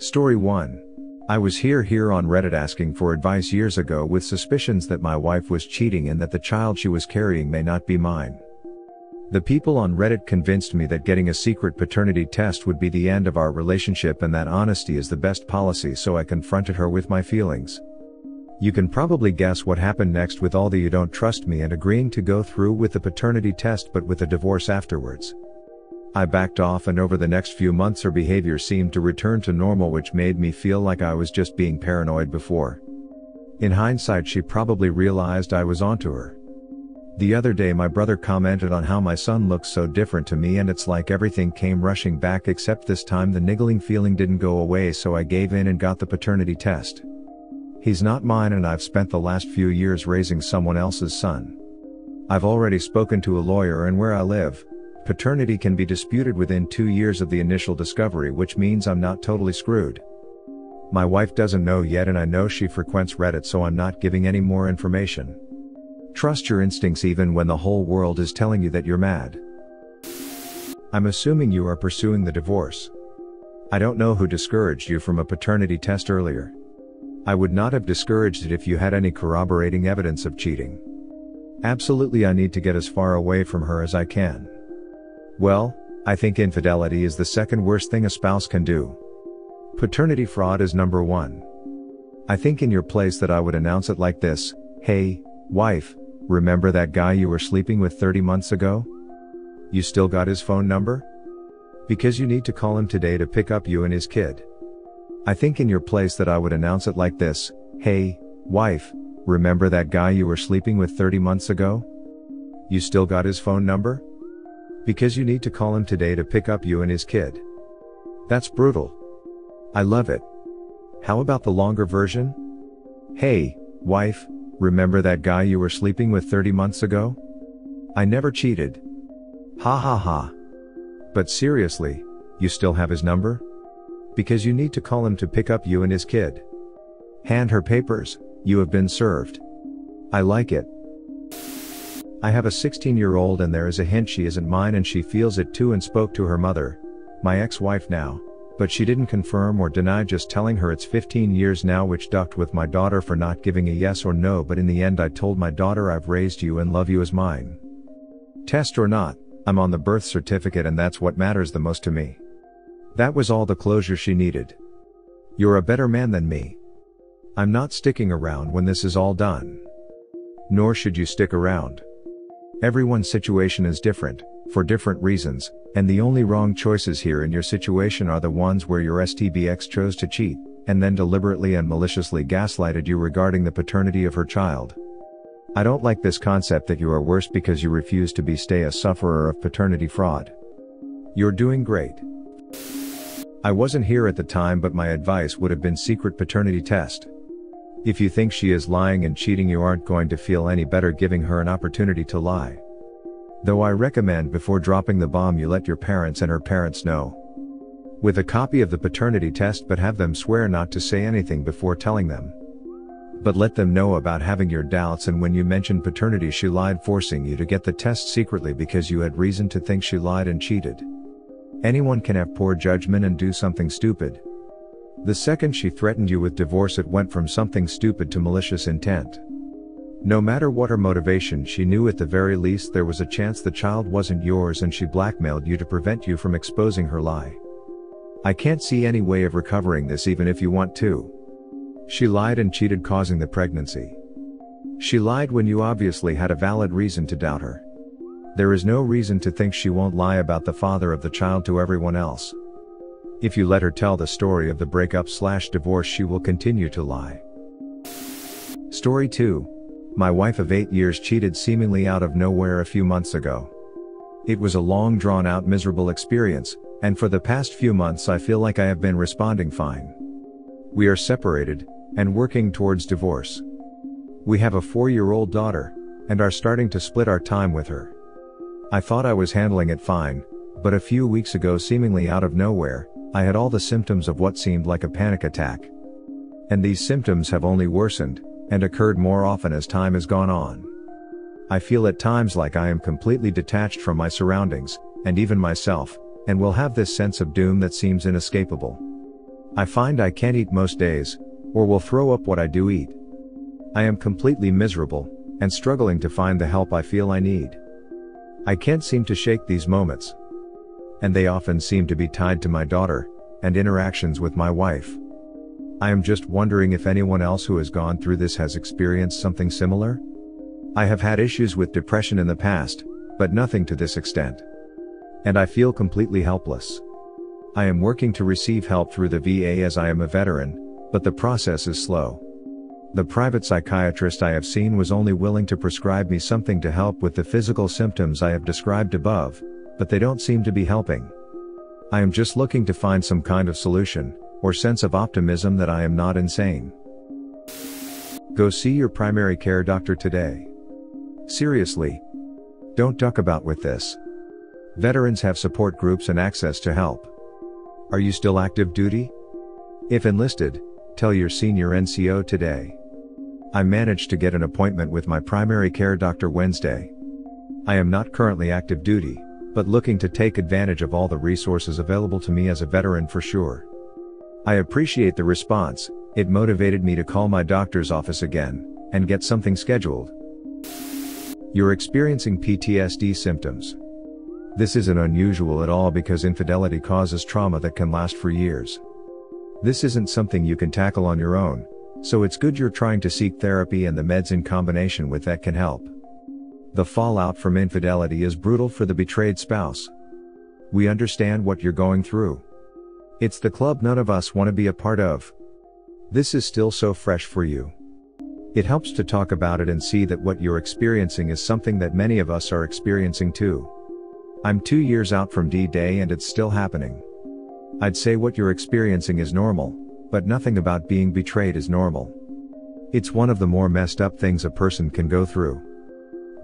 Story 1. I was here on Reddit asking for advice years ago with suspicions that my wife was cheating and that the child she was carrying may not be mine. The people on Reddit convinced me that getting a secret paternity test would be the end of our relationship and that honesty is the best policy, so I confronted her with my feelings. You can probably guess what happened next with all the "you don't trust me" and agreeing to go through with the paternity test but with a divorce afterwards. I backed off, and over the next few months her behavior seemed to return to normal, which made me feel like I was just being paranoid before. In hindsight, she probably realized I was onto her. The other day my brother commented on how my son looks so different to me, and it's like everything came rushing back, except this time the niggling feeling didn't go away, so I gave in and got the paternity test. He's not mine, and I've spent the last few years raising someone else's son. I've already spoken to a lawyer, and where I live, paternity can be disputed within 2 years of the initial discovery, which means I'm not totally screwed. My wife doesn't know yet, and I know she frequents Reddit, so I'm not giving any more information. Trust your instincts even when the whole world is telling you that you're mad. I'm assuming you are pursuing the divorce. I don't know who discouraged you from a paternity test earlier. I would not have discouraged it if you had any corroborating evidence of cheating. Absolutely, I need to get as far away from her as I can. Well, I think infidelity is the second worst thing a spouse can do. Paternity fraud is number 1. I think in your place that I would announce it like this: "Hey, wife, remember that guy you were sleeping with 30 months ago? You still got his phone number? Because you need to call him today to pick up you and his kid." I think in your place that I would announce it like this: "Hey, wife, remember that guy you were sleeping with 30 months ago? You still got his phone number? Because you need to call him today to pick up you and his kid." That's brutal. I love it. How about the longer version? "Hey, wife, remember that guy you were sleeping with 30 months ago? I never cheated. Ha ha ha. But seriously, you still have his number? Because you need to call him to pick up you and his kid. Hand her papers, you have been served." I like it. I have a 16-year-old, and there is a hint she isn't mine, and she feels it too, and spoke to her mother, my ex-wife now, but she didn't confirm or deny, just telling her it's 15 years now, which ducked with my daughter for not giving a yes or no, but in the end I told my daughter I've raised you and love you as mine. Test or not, I'm on the birth certificate, and that's what matters the most to me. That was all the closure she needed. You're a better man than me. I'm not sticking around when this is all done. Nor should you stick around. Everyone's situation is different, for different reasons, and the only wrong choices here in your situation are the ones where your STBX chose to cheat, and then deliberately and maliciously gaslighted you regarding the paternity of her child. I don't like this concept that you are worse because you refuse to stay a sufferer of paternity fraud. You're doing great. I wasn't here at the time, but my advice would have been secret paternity test. If you think she is lying and cheating, you aren't going to feel any better giving her an opportunity to lie. Though I recommend before dropping the bomb you let your parents and her parents know. With a copy of the paternity test, but have them swear not to say anything before telling them. But let them know about having your doubts, and when you mention paternity she lied, forcing you to get the test secretly because you had reason to think she lied and cheated. Anyone can have poor judgment and do something stupid. The second she threatened you with divorce, it went from something stupid to malicious intent. No matter what her motivation, she knew at the very least there was a chance the child wasn't yours, and she blackmailed you to prevent you from exposing her lie. I can't see any way of recovering this, even if you want to. She lied and cheated, causing the pregnancy. She lied when you obviously had a valid reason to doubt her. There is no reason to think she won't lie about the father of the child to everyone else. If you let her tell the story of the breakup/divorce, she will continue to lie. Story 2. My wife of 8 years cheated seemingly out of nowhere a few months ago. It was a long, drawn-out, miserable experience, and for the past few months I feel like I have been responding fine. We are separated, and working towards divorce. We have a 4-year-old daughter, and are starting to split our time with her. I thought I was handling it fine, but a few weeks ago, seemingly out of nowhere, I had all the symptoms of what seemed like a panic attack. And these symptoms have only worsened, and occurred more often as time has gone on. I feel at times like I am completely detached from my surroundings, and even myself, and will have this sense of doom that seems inescapable. I find I can't eat most days, or will throw up what I do eat. I am completely miserable, and struggling to find the help I feel I need. I can't seem to shake these moments. And they often seem to be tied to my daughter, and interactions with my wife. I am just wondering if anyone else who has gone through this has experienced something similar? I have had issues with depression in the past, but nothing to this extent. And I feel completely helpless. I am working to receive help through the VA as I am a veteran, but the process is slow. The private psychiatrist I have seen was only willing to prescribe me something to help with the physical symptoms I have described above, but they don't seem to be helping. I am just looking to find some kind of solution, or sense of optimism that I am not insane. Go see your primary care doctor today. Seriously. Don't duck about with this. Veterans have support groups and access to help. Are you still active duty? If enlisted, tell your senior NCO today. I managed to get an appointment with my primary care doctor Wednesday. I am not currently active duty, but looking to take advantage of all the resources available to me as a veteran for sure. I appreciate the response. It motivated me to call my doctor's office again, and get something scheduled. You're experiencing PTSD symptoms. This isn't unusual at all because infidelity causes trauma that can last for years. This isn't something you can tackle on your own, so it's good you're trying to seek therapy, and the meds in combination with that can help. The fallout from infidelity is brutal for the betrayed spouse. We understand what you're going through. It's the club none of us want to be a part of. This is still so fresh for you. It helps to talk about it and see that what you're experiencing is something that many of us are experiencing too. I'm 2 years out from D-Day and it's still happening. I'd say what you're experiencing is normal, but nothing about being betrayed is normal. It's one of the more messed up things a person can go through.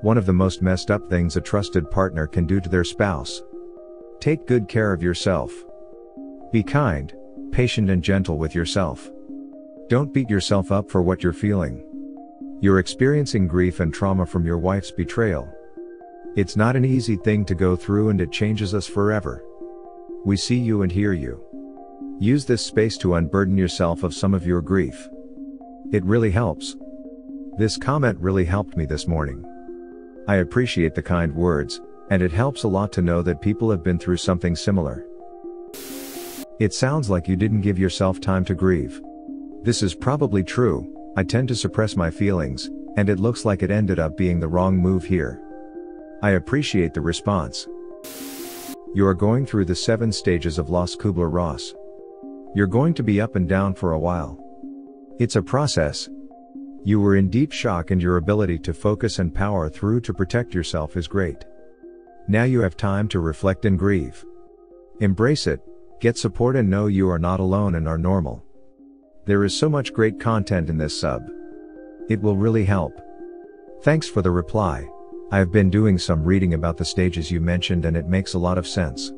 One of the most messed up things a trusted partner can do to their spouse. Take good care of yourself. Be kind, patient and gentle with yourself. Don't beat yourself up for what you're feeling. You're experiencing grief and trauma from your wife's betrayal. It's not an easy thing to go through and it changes us forever. We see you and hear you. Use this space to unburden yourself of some of your grief. It really helps. This comment really helped me this morning. I appreciate the kind words, and it helps a lot to know that people have been through something similar. It sounds like you didn't give yourself time to grieve. This is probably true. I tend to suppress my feelings, and it looks like it ended up being the wrong move here. I appreciate the response. You are going through the 7 stages of Los Kubler-Ross. You're going to be up and down for a while. It's a process. You were in deep shock and your ability to focus and power through to protect yourself is great. Now you have time to reflect and grieve. Embrace it, get support and know you are not alone and are normal. There is so much great content in this sub. It will really help. Thanks for the reply. I have been doing some reading about the stages you mentioned and it makes a lot of sense.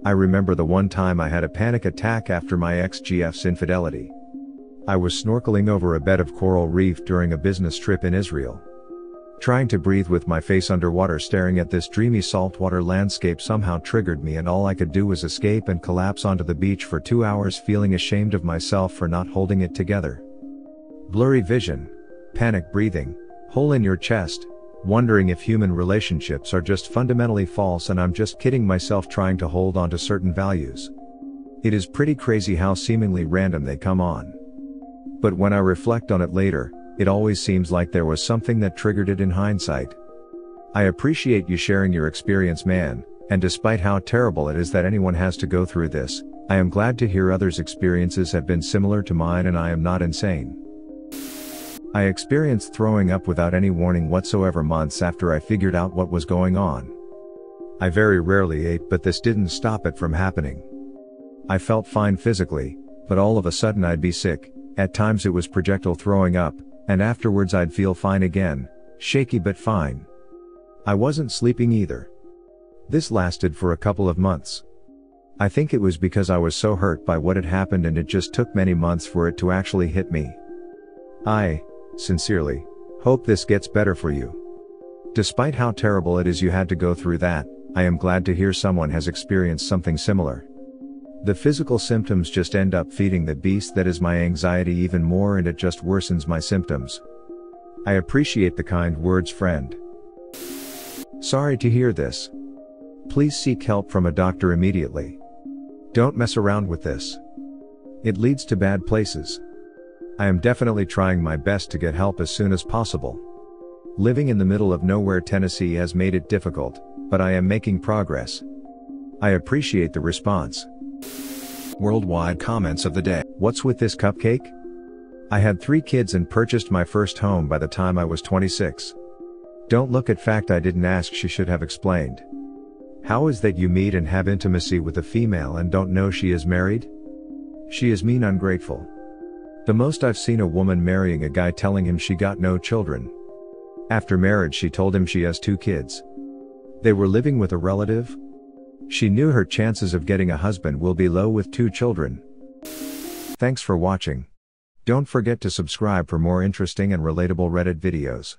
I remember the one time I had a panic attack after my ex-GF's infidelity. I was snorkeling over a bed of coral reef during a business trip in Israel. Trying to breathe with my face underwater staring at this dreamy saltwater landscape somehow triggered me and all I could do was escape and collapse onto the beach for 2 hours feeling ashamed of myself for not holding it together. Blurry vision, panic breathing, hole in your chest, wondering if human relationships are just fundamentally false and I'm just kidding myself trying to hold on to certain values. It is pretty crazy how seemingly random they come on. But when I reflect on it later, it always seems like there was something that triggered it in hindsight. I appreciate you sharing your experience, man, and despite how terrible it is that anyone has to go through this, I am glad to hear others' experiences have been similar to mine and I am not insane. I experienced throwing up without any warning whatsoever months after I figured out what was going on. I very rarely ate, but this didn't stop it from happening. I felt fine physically, but all of a sudden I'd be sick. At times it was projectile throwing up, and afterwards I'd feel fine again, shaky but fine. I wasn't sleeping either. This lasted for a couple of months. I think it was because I was so hurt by what had happened and it just took many months for it to actually hit me. I, sincerely, hope this gets better for you. Despite how terrible it is you had to go through that, I am glad to hear someone has experienced something similar. The physical symptoms just end up feeding the beast that is my anxiety even more, and it just worsens my symptoms. I appreciate the kind words, friend. Sorry to hear this. Please seek help from a doctor immediately. Don't mess around with this. It leads to bad places. I am definitely trying my best to get help as soon as possible. Living in the middle of nowhere, Tennessee has made it difficult, but I am making progress. I appreciate the response. Worldwide comments of the day. What's with this cupcake? I had 3 kids and purchased my first home by the time I was 26. Don't look at fact I didn't ask, she should have explained. How is that you meet and have intimacy with a female and don't know she is married? She is mean, ungrateful. The most I've seen a woman marrying a guy telling him she got no children. After marriage she told him she has 2 kids. They were living with a relative. She knew her chances of getting a husband will be low with 2 children. Thanks for watching. Don't forget to subscribe for more interesting and relatable Reddit videos.